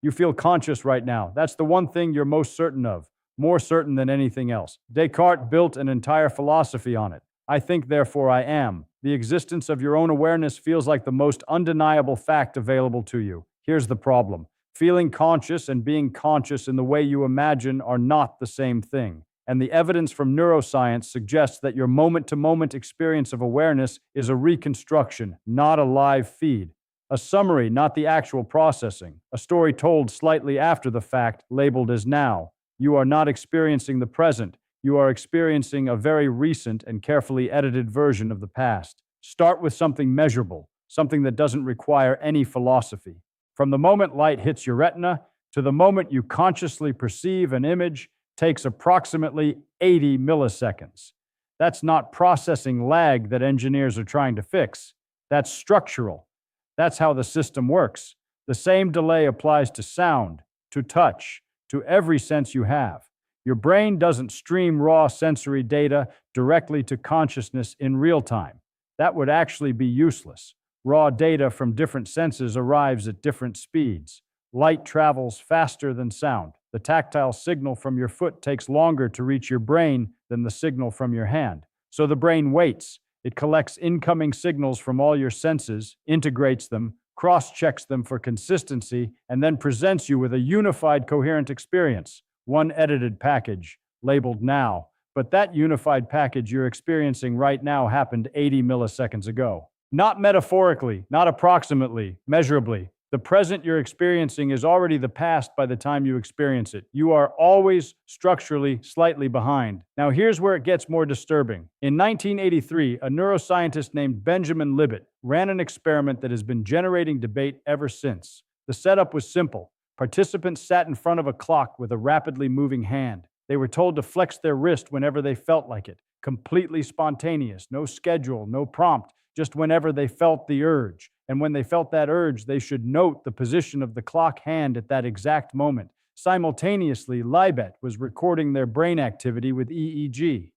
You feel conscious right now. That's the one thing you're most certain of, more certain than anything else. Descartes built an entire philosophy on it. I think, therefore I am. The existence of your own awareness feels like the most undeniable fact available to you. Here's the problem. Feeling conscious and being conscious in the way you imagine are not the same thing. And the evidence from neuroscience suggests that your moment-to-moment experience of awareness is a reconstruction, not a live feed. A summary, not the actual processing. A story told slightly after the fact, labeled as now. You are not experiencing the present. You are experiencing a very recent and carefully edited version of the past. Start with something measurable, something that doesn't require any philosophy. From the moment light hits your retina to the moment you consciously perceive an image takes approximately 80 milliseconds. That's not processing lag that engineers are trying to fix. That's structural. That's how the system works. The same delay applies to sound, to touch, to every sense you have. Your brain doesn't stream raw sensory data directly to consciousness in real time. That would actually be useless. Raw data from different senses arrives at different speeds. Light travels faster than sound. The tactile signal from your foot takes longer to reach your brain than the signal from your hand. So the brain waits. It collects incoming signals from all your senses, integrates them, cross-checks them for consistency, and then presents you with a unified, coherent experience. One edited package, labeled now. But that unified package you're experiencing right now happened 80 milliseconds ago. Not metaphorically, not approximately, measurably. The present you're experiencing is already the past by the time you experience it. You are always structurally slightly behind. Now here's where it gets more disturbing. In 1983, a neuroscientist named Benjamin Libet ran an experiment that has been generating debate ever since. The setup was simple. Participants sat in front of a clock with a rapidly moving hand. They were told to flex their wrist whenever they felt like it. Completely spontaneous, no schedule, no prompt, just whenever they felt the urge. And when they felt that urge, they should note the position of the clock hand at that exact moment. Simultaneously, Libet was recording their brain activity with EEG.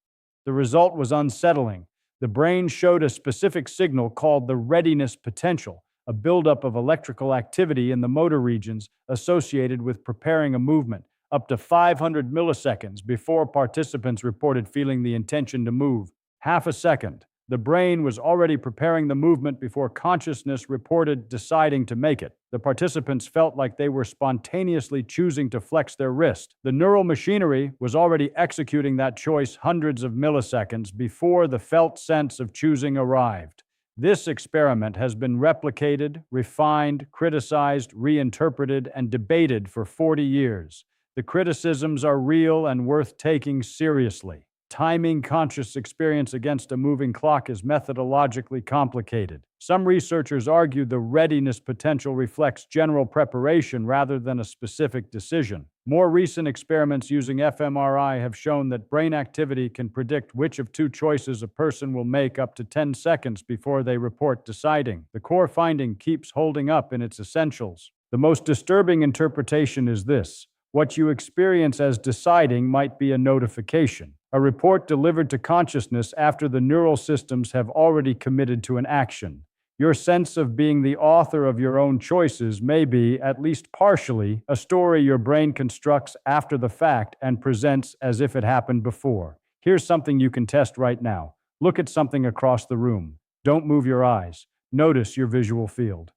The result was unsettling. The brain showed a specific signal called the readiness potential, a buildup of electrical activity in the motor regions associated with preparing a movement, up to 500 milliseconds before participants reported feeling the intention to move. Half a second. The brain was already preparing the movement before consciousness reported deciding to make it. The participants felt like they were spontaneously choosing to flex their wrist. The neural machinery was already executing that choice hundreds of milliseconds before the felt sense of choosing arrived. This experiment has been replicated, refined, criticized, reinterpreted, and debated for 40 years. The criticisms are real and worth taking seriously. Timing conscious experience against a moving clock is methodologically complicated. Some researchers argue the readiness potential reflects general preparation rather than a specific decision. More recent experiments using fMRI have shown that brain activity can predict which of two choices a person will make up to 10 seconds before they report deciding. The core finding keeps holding up in its essentials. The most disturbing interpretation is this: what you experience as deciding might be a notification, a report delivered to consciousness after the neural systems have already committed to an action. Your sense of being the author of your own choices may be, at least partially, a story your brain constructs after the fact and presents as if it happened before. Here's something you can test right now. Look at something across the room. Don't move your eyes. Notice your visual field.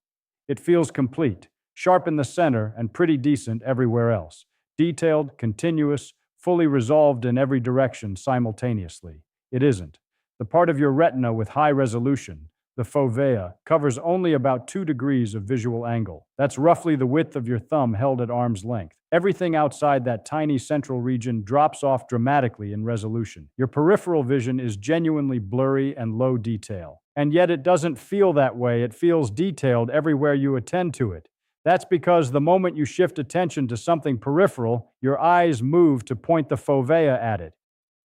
It feels complete, sharp in the center, and pretty decent everywhere else. Detailed, continuous, fully resolved in every direction simultaneously. It isn't. The part of your retina with high resolution, the fovea, covers only about 2 degrees of visual angle. That's roughly the width of your thumb held at arm's length. Everything outside that tiny central region drops off dramatically in resolution. Your peripheral vision is genuinely blurry and low detail. And yet it doesn't feel that way. It feels detailed everywhere you attend to it. That's because the moment you shift attention to something peripheral, your eyes move to point the fovea at it.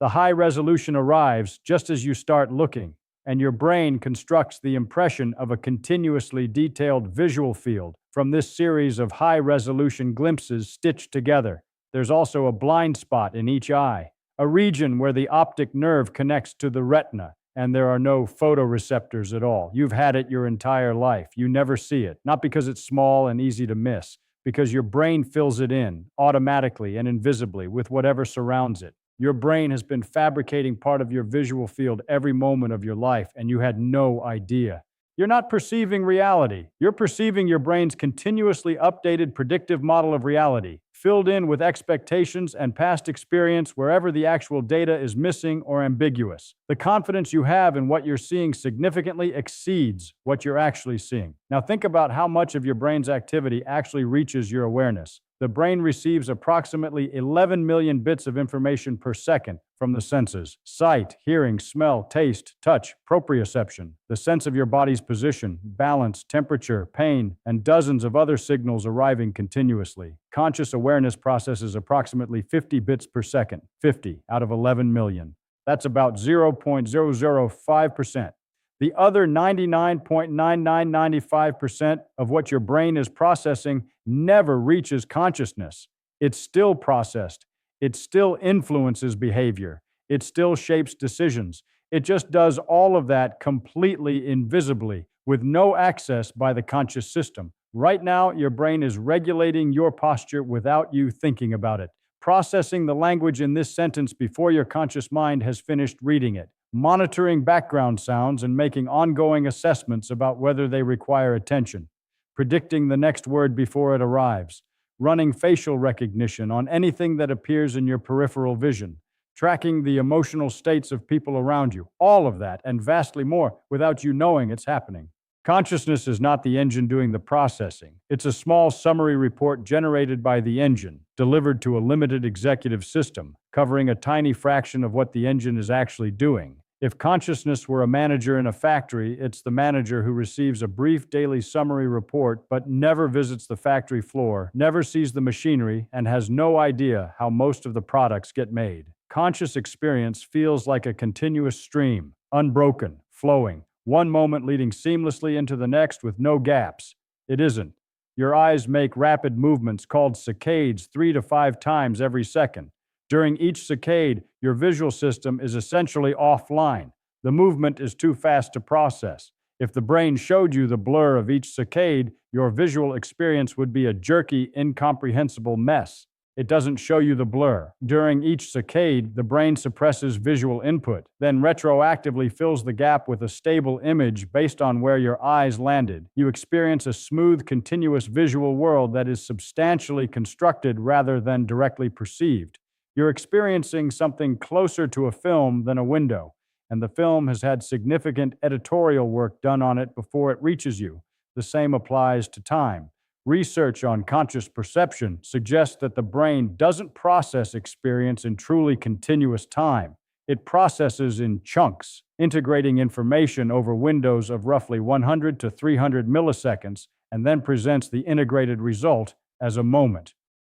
The high resolution arrives just as you start looking, and your brain constructs the impression of a continuously detailed visual field from this series of high-resolution glimpses stitched together. There's also a blind spot in each eye, a region where the optic nerve connects to the retina, and there are no photoreceptors at all. You've had it your entire life. You never see it, not because it's small and easy to miss, because your brain fills it in automatically and invisibly with whatever surrounds it. Your brain has been fabricating part of your visual field every moment of your life, and you had no idea. You're not perceiving reality. You're perceiving your brain's continuously updated predictive model of reality, filled in with expectations and past experience wherever the actual data is missing or ambiguous. The confidence you have in what you're seeing significantly exceeds what you're actually seeing. Now think about how much of your brain's activity actually reaches your awareness. The brain receives approximately 11 million bits of information per second from the senses: sight, hearing, smell, taste, touch, proprioception, the sense of your body's position, balance, temperature, pain, and dozens of other signals arriving continuously. Conscious awareness processes approximately 50 bits per second, 50 out of 11 million. That's about 0.005%. The other 99.9995% of what your brain is processing never reaches consciousness. It's still processed. It still influences behavior. It still shapes decisions. It just does all of that completely invisibly, with no access by the conscious system. Right now, your brain is regulating your posture without you thinking about it, processing the language in this sentence before your conscious mind has finished reading it, monitoring background sounds and making ongoing assessments about whether they require attention, predicting the next word before it arrives, running facial recognition on anything that appears in your peripheral vision, tracking the emotional states of people around you, all of that and vastly more without you knowing it's happening. Consciousness is not the engine doing the processing. It's a small summary report generated by the engine, delivered to a limited executive system, covering a tiny fraction of what the engine is actually doing. If consciousness were a manager in a factory, it's the manager who receives a brief daily summary report but never visits the factory floor, never sees the machinery, and has no idea how most of the products get made. Conscious experience feels like a continuous stream, unbroken, flowing, one moment leading seamlessly into the next with no gaps. It isn't. Your eyes make rapid movements called saccades 3 to 5 times every second. During each saccade, your visual system is essentially offline. The movement is too fast to process. If the brain showed you the blur of each saccade, your visual experience would be a jerky, incomprehensible mess. It doesn't show you the blur. During each saccade, the brain suppresses visual input, then retroactively fills the gap with a stable image based on where your eyes landed. You experience a smooth, continuous visual world that is substantially constructed rather than directly perceived. You're experiencing something closer to a film than a window, and the film has had significant editorial work done on it before it reaches you. The same applies to time. Research on conscious perception suggests that the brain doesn't process experience in truly continuous time. It processes in chunks, integrating information over windows of roughly 100 to 300 milliseconds, and then presents the integrated result as a moment.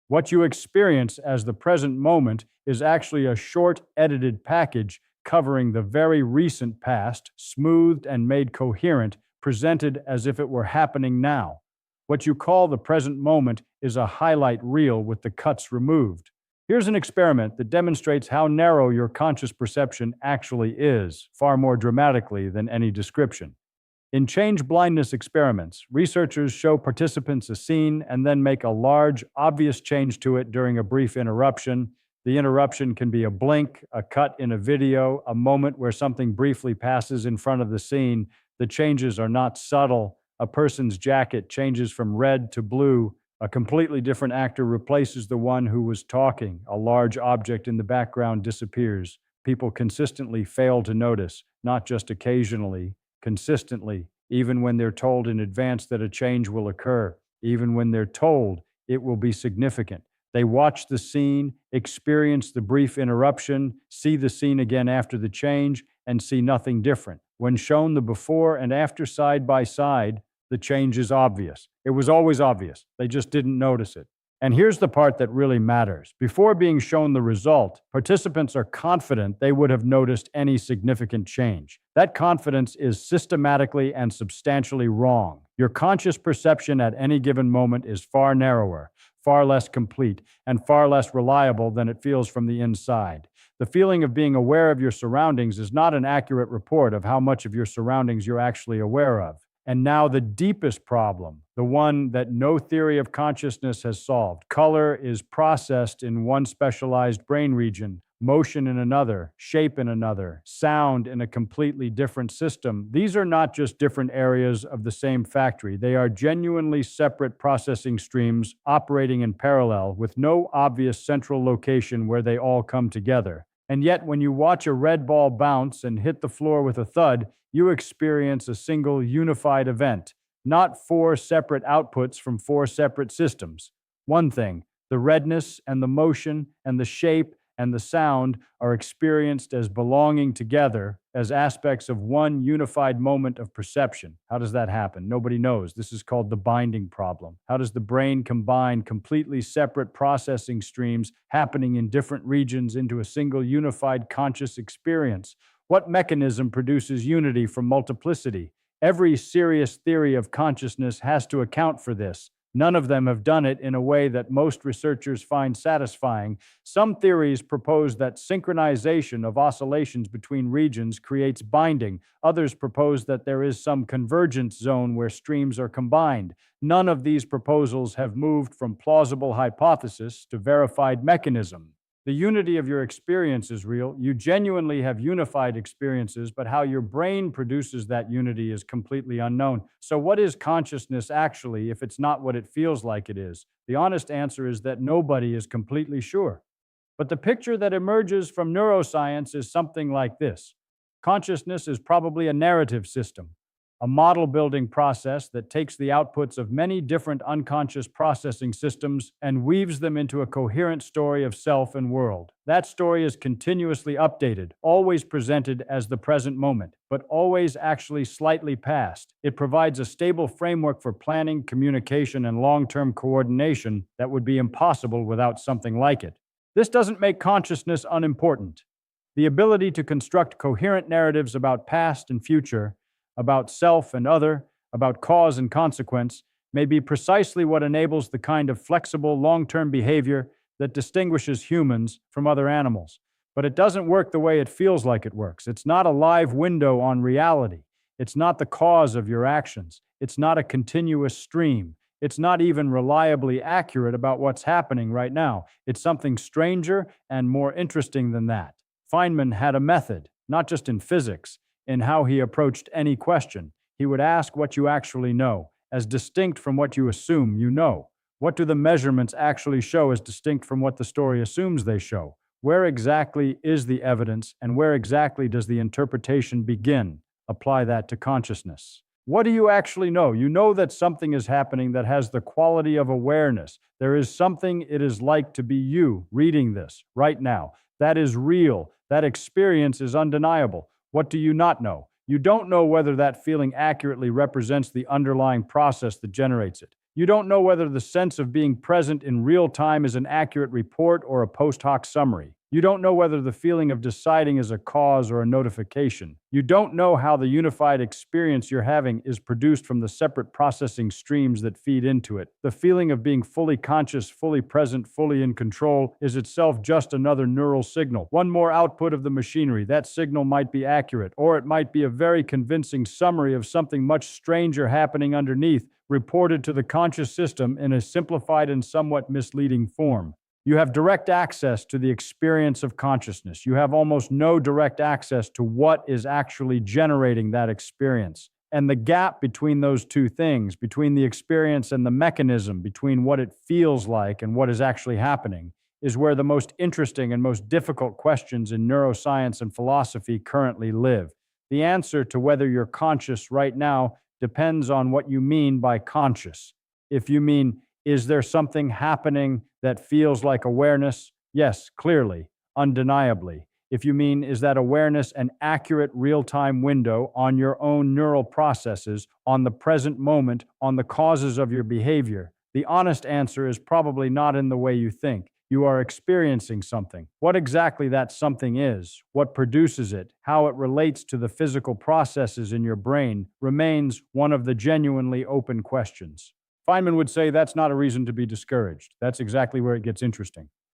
What you experience as the present moment is actually a short, edited package covering the very recent past, smoothed and made coherent, presented as if it were happening now. What you call the present moment is a highlight reel with the cuts removed. Here's an experiment that demonstrates how narrow your conscious perception actually is, far more dramatically than any description. In change blindness experiments, researchers show participants a scene and then make a large, obvious change to it during a brief interruption. The interruption can be a blink, a cut in a video, a moment where something briefly passes in front of the scene. The changes are not subtle. A person's jacket changes from red to blue. A completely different actor replaces the one who was talking. A large object in the background disappears. People consistently fail to notice, not just occasionally, consistently, even when they're told in advance that a change will occur, even when they're told it will be significant. They watch the scene, experience the brief interruption, see the scene again after the change, and see nothing different. When shown the before and after side by side, the change is obvious. It was always obvious. They just didn't notice it. And here's the part that really matters. Before being shown the result, participants are confident they would have noticed any significant change. That confidence is systematically and substantially wrong. Your conscious perception at any given moment is far narrower, far less complete, and far less reliable than it feels from the inside. The feeling of being aware of your surroundings is not an accurate report of how much of your surroundings you're actually aware of. And now the deepest problem, the one that no theory of consciousness has solved. Color is processed in one specialized brain region, motion in another, shape in another, sound in a completely different system. These are not just different areas of the same factory. They are genuinely separate processing streams operating in parallel with no obvious central location where they all come together. And yet, when you watch a red ball bounce and hit the floor with a thud, you experience a single unified event, not four separate outputs from four separate systems. One thing, the redness and the motion and the shape and the sound are experienced as belonging together as aspects of one unified moment of perception. How does that happen? Nobody knows. This is called the binding problem. How does the brain combine completely separate processing streams happening in different regions into a single unified conscious experience? What mechanism produces unity from multiplicity? Every serious theory of consciousness has to account for this. None of them have done it in a way that most researchers find satisfying. Some theories propose that synchronization of oscillations between regions creates binding. Others propose that there is some convergence zone where streams are combined. None of these proposals have moved from plausible hypothesis to verified mechanism. The unity of your experience is real. You genuinely have unified experiences, but how your brain produces that unity is completely unknown. So what is consciousness actually if it's not what it feels like it is? The honest answer is that nobody is completely sure. But the picture that emerges from neuroscience is something like this. Consciousness is probably a narrative system, a model building process that takes the outputs of many different unconscious processing systems and weaves them into a coherent story of self and world. That story is continuously updated, always presented as the present moment, but always actually slightly past. It provides a stable framework for planning, communication, and long-term coordination that would be impossible without something like it. This doesn't make consciousness unimportant. The ability to construct coherent narratives about past and future, about self and other, about cause and consequence, may be precisely what enables the kind of flexible, long-term behavior that distinguishes humans from other animals. But it doesn't work the way it feels like it works. It's not a live window on reality. It's not the cause of your actions. It's not a continuous stream. It's not even reliably accurate about what's happening right now. It's something stranger and more interesting than that. Feynman had a method, not just in physics, in how he approached any question. He would ask what you actually know, as distinct from what you assume you know. What do the measurements actually show as distinct from what the story assumes they show? Where exactly is the evidence, and where exactly does the interpretation begin? Apply that to consciousness. What do you actually know? You know that something is happening that has the quality of awareness. There is something it is like to be you reading this right now. That is real. That experience is undeniable. What do you not know? You don't know whether that feeling accurately represents the underlying process that generates it. You don't know whether the sense of being present in real time is an accurate report or a post hoc summary. You don't know whether the feeling of deciding is a cause or a notification. You don't know how the unified experience you're having is produced from the separate processing streams that feed into it. The feeling of being fully conscious, fully present, fully in control is itself just another neural signal. One more output of the machinery. That signal might be accurate, or it might be a very convincing summary of something much stranger happening underneath, reported to the conscious system in a simplified and somewhat misleading form. You have direct access to the experience of consciousness. You have almost no direct access to what is actually generating that experience. And the gap between those two things, between the experience and the mechanism, between what it feels like and what is actually happening, is where the most interesting and most difficult questions in neuroscience and philosophy currently live. The answer to whether you're conscious right now depends on what you mean by conscious. If you mean, is there something happening that feels like awareness? Yes, clearly, undeniably. If you mean, is that awareness an accurate real-time window on your own neural processes, on the present moment, on the causes of your behavior? The honest answer is probably not in the way you think. You are experiencing something. What exactly that something is, what produces it, how it relates to the physical processes in your brain remains one of the genuinely open questions. Feynman would say that's not a reason to be discouraged. That's exactly where it gets interesting.